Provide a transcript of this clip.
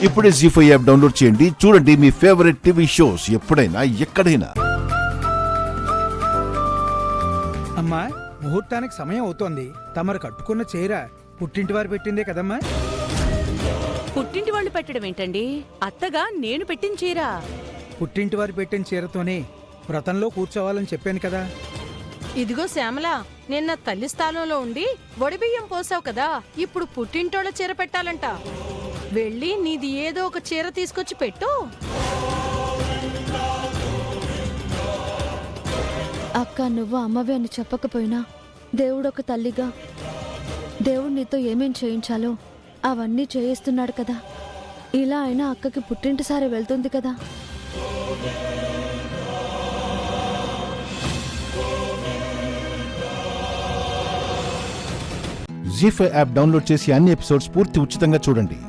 ఇప్పుడే జీ5 app download చేయండి. చూడండి మీ ఫేవరెట్ టీవీ షోస్ ఎప్పుడైనా ఎక్కడైనా. అమ్మా, ముహూర్తానికి సమయం అవుతోంది. తమరు కట్టుకున్న చీర పుట్టింటి వారు పెట్టిందే కదమ్మా? పుట్టింటి వాళ్ళు పెట్టడం ఏంటండి? అత్తగా నేను పెట్టిన చీర. పుట్టింటి వారు పెట్టిన చీరతోనే వ్రతంలో కూర్చోవాలని చెప్పాను కదా. ఇదిగో శ్యామల, నిన్న తల్లి స్థానంలో ఉండి వడిబియ్యం పోసావు కదా, ఇప్పుడు పుట్టింటోళ్ళ చీర పెట్టాలంట. వెళ్ళి నీది ఏదో ఒక చీర తీసుకొచ్చి పెట్టు. అక్క, నువ్వు అమ్మవే అని చెప్పకపోయినా దేవుడొక తల్లిగా దేవుడు నీతో ఏమేం చేయించాలో అవన్నీ చేయిస్తున్నాడు కదా. ఇలా అయినా అక్కకి పుట్టింటి సారి వెళ్తుంది కదా. జీ5 యాప్ డౌన్లోడ్ చేసి అన్ని ఎపిసోడ్స్ పూర్తి ఉచితంగా చూడండి.